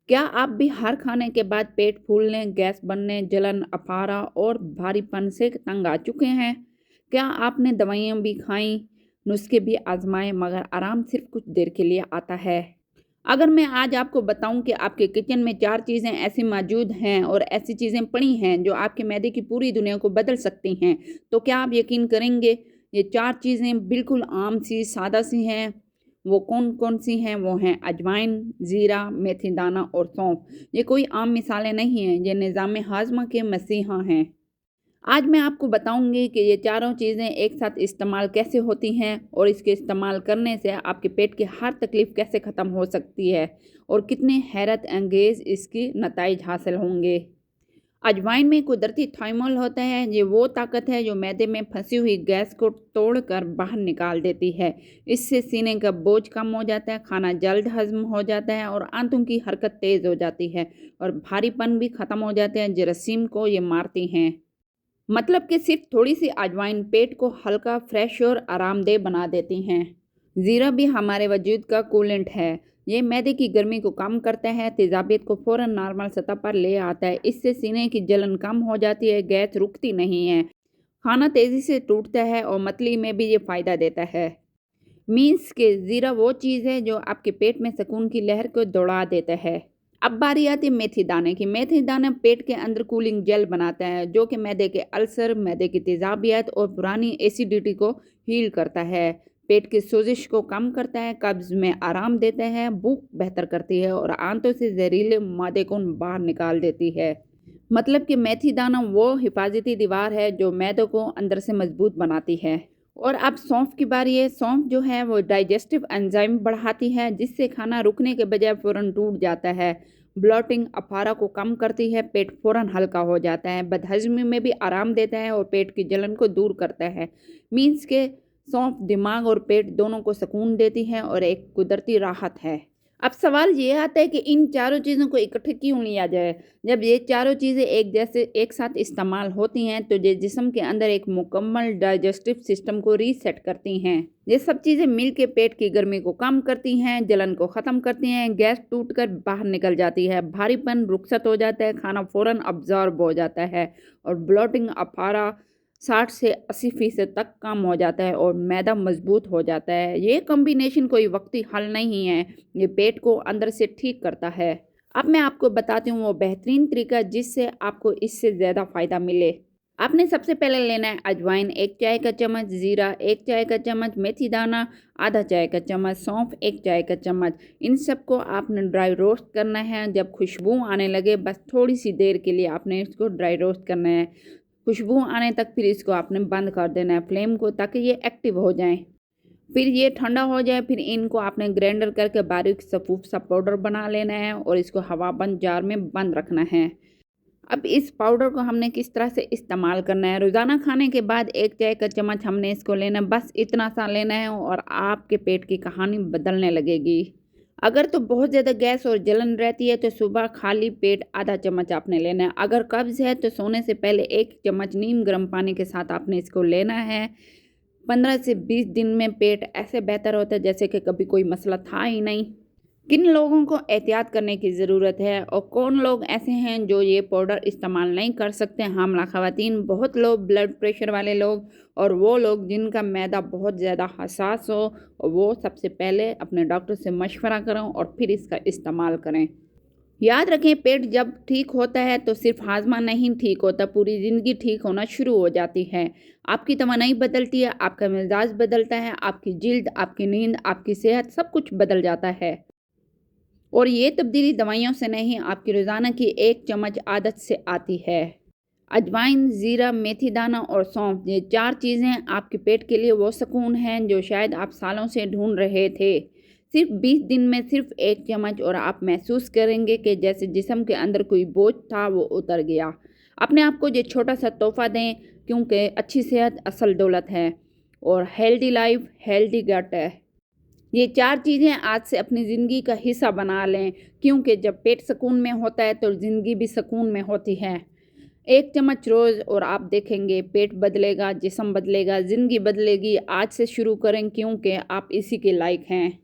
क्या आप भी हर खाने के बाद पेट फूलने, गैस बनने, जलन, अफारा और भारीपन से तंग आ चुके हैं? क्या आपने दवाइयाँ भी खाईं, नुस्खे भी आज़माए मगर आराम सिर्फ़ कुछ देर के लिए आता है? अगर मैं आज आपको बताऊँ कि आपके किचन में 4 चीज़ें ऐसी मौजूद हैं और ऐसी चीज़ें पड़ी हैं जो आपके मैदे की पूरी दुनिया को बदल सकती हैं, तो क्या आप यकीन करेंगे? ये 4 चीज़ें बिल्कुल आम-सी, सादा-सी हैं। वो कौन-कौन सी हैं? वो हैं अजवाइन, ज़ीरा, मेथी दाना और सौंफ। ये कोई आम मिसालें नहीं हैं, ये निज़ाम हाज़मा के मसीहा हैं। आज मैं आपको बताऊँगी कि ये चारों चीज़ें एक साथ इस्तेमाल कैसे होती हैं और इसके इस्तेमाल करने से आपके पेट की हर तकलीफ़ कैसे ख़त्म हो सकती है और कितने हैरत अंगेज़ इसके नताइज हासिल होंगे। अजवाइन में कुदरती थाइमोल होता है। ये वो ताकत है जो मैदे में फंसी हुई गैस को तोड़कर बाहर निकाल देती है। इससे सीने का बोझ कम हो जाता है, खाना जल्द हज़म हो जाता है और आंतों की हरकत तेज़ हो जाती है और भारीपन भी ख़त्म हो जाते हैं। जरासीम को ये मारती हैं। मतलब कि सिर्फ थोड़ी सी अजवाइन पेट को हल्का, फ्रेश और आरामदेह बना देती हैं। ज़ीरा भी हमारे वजूद का कूलेंट है। ये मैदे की गर्मी को कम करता है, तेज़ाबियत को फ़ौरन नॉर्मल सतह पर ले आता है। इससे सीने की जलन कम हो जाती है, गैस रुकती नहीं है, खाना तेज़ी से टूटता है और मतली में भी ये फ़ायदा देता है। मीन्स के ज़ीरा वो चीज़ है जो आपके पेट में सुकून की लहर को दौड़ा देता है। अब बारी आती है मेथी दाने की। मेथी दाना पेट के अंदर कूलिंग जेल बनाता है जो कि मैदे के अल्सर, मैदे की तेज़ाबियत और पुरानी एसिडिटी को हील करता है। पेट की सोजिश को कम करता है, कब्ज़ में आराम देता है, भूख बेहतर करती है और आंतों से जहरीले मादे को बाहर निकाल देती है। मतलब कि मेथी दाना वो हिफाजती दीवार है जो मैदे को अंदर से मजबूत बनाती है। और अब सौंफ की बारी है। सौंफ जो है वो डाइजेस्टिव एंजाइम बढ़ाती है जिससे खाना रुकने के बजाय फ़ौरन टूट जाता है। ब्लॉटिंग, अफारा को कम करती है, पेट फ़ौरन हल्का हो जाता है, बदहज़मी में भी आराम देता है और पेट की जलन को दूर करता है। मीन्स के सौंफ दिमाग और पेट दोनों को सुकून देती है और एक कुदरती राहत है। अब सवाल ये आता है कि इन चारों चीज़ों को इकट्ठे क्यों लिया जाए? जब ये चारों चीज़ें एक साथ इस्तेमाल होती हैं तो ये जिस्म के अंदर एक मुकम्मल डाइजेस्टिव सिस्टम को रीसेट करती हैं। ये सब चीज़ें मिल के पेट की गर्मी को कम करती हैं, जलन को ख़त्म करती हैं, गैस टूटकर बाहर निकल जाती है, भारीपन रुखसत हो जाता है, खाना फ़ौरन अब्ज़ॉर्ब हो जाता है और ब्लॉटिंग, अफारा 60 से 80% तक कम हो जाता है और मैदा मजबूत हो जाता है। ये कॉम्बिनेशन कोई वक्ती हल नहीं है, ये पेट को अंदर से ठीक करता है। अब मैं आपको बताती हूँ वो बेहतरीन तरीका जिससे आपको इससे ज़्यादा फ़ायदा मिले। आपने सबसे पहले लेना है अजवाइन 1 चाय का चम्मच, ज़ीरा 1 चाय का चम्मच, मेथी दाना आधा चाय का चम्मच, सौंफ 1 चाय का चम्मच। इन सबको आपने ड्राई रोस्ट करना है। जब खुशबू आने लगे बस थोड़ी सी देर के लिए आपने इसको ड्राई रोस्ट करना है। खुशबू आने तक फिर इसको आपने बंद कर देना है फ्लेम को ताकि ये एक्टिव हो जाएं। फिर ये ठंडा हो जाए फिर इनको आपने ग्राइंडर करके बारीक सफूफ सा पाउडर बना लेना है और इसको हवाबंद जार में बंद रखना है। अब इस पाउडर को हमने किस तरह से इस्तेमाल करना है? रोज़ाना खाने के बाद 1 चाय का चम्मच हमने इसको लेना है, बस इतना सा लेना है और आपके पेट की कहानी बदलने लगेगी। अगर तो बहुत ज़्यादा गैस और जलन रहती है तो सुबह खाली पेट आधा चम्मच आपने लेना है। अगर कब्ज़ है तो सोने से पहले 1 चम्मच नीम गर्म पानी के साथ आपने इसको लेना है। 15 से 20 दिन में पेट ऐसे बेहतर होता है जैसे कि कभी कोई मसला था ही नहीं। किन लोगों को एहतियात करने की ज़रूरत है और कौन लोग ऐसे हैं जो ये पाउडर इस्तेमाल नहीं कर सकते? हामला ख़वातीन, बहुत लोग, ब्लड प्रेशर वाले लोग और वो लोग जिनका मैदा बहुत ज़्यादा हसास हो, और वो सबसे पहले अपने डॉक्टर से मशवरा करें और फिर इसका इस्तेमाल करें। याद रखें पेट जब ठीक होता है तो सिर्फ हाजमा नहीं ठीक होता, पूरी ज़िंदगी ठीक होना शुरू हो जाती है। आपकी तवानाई बदलती है, आपका मिजाज बदलता है, आपकी जिल्द, आपकी नींद, आपकी सेहत सब कुछ बदल जाता है। और ये तब्दीली दवाइयों से नहीं आपकी रोज़ाना की 1 चम्मच आदत से आती है। अजवाइन, ज़ीरा, मेथी दाना और सौंफ, ये 4 चीज़ें आपके पेट के लिए वो सुकून हैं जो शायद आप सालों से ढूंढ रहे थे। सिर्फ 20 दिन में सिर्फ 1 चम्मच और आप महसूस करेंगे कि जैसे जिस्म के अंदर कोई बोझ था वो उतर गया। अपने आप को ये छोटा सा तोहफ़ा दें क्योंकि अच्छी सेहत असल दौलत है और हेल्दी लाइफ हेल्दी गट है। ये 4 चीज़ें आज से अपनी ज़िंदगी का हिस्सा बना लें क्योंकि जब पेट सुकून में होता है तो ज़िंदगी भी सुकून में होती है। 1 चम्मच रोज़ और आप देखेंगे पेट बदलेगा, जिस्म बदलेगा, ज़िंदगी बदलेगी। आज से शुरू करें क्योंकि आप इसी के लायक हैं।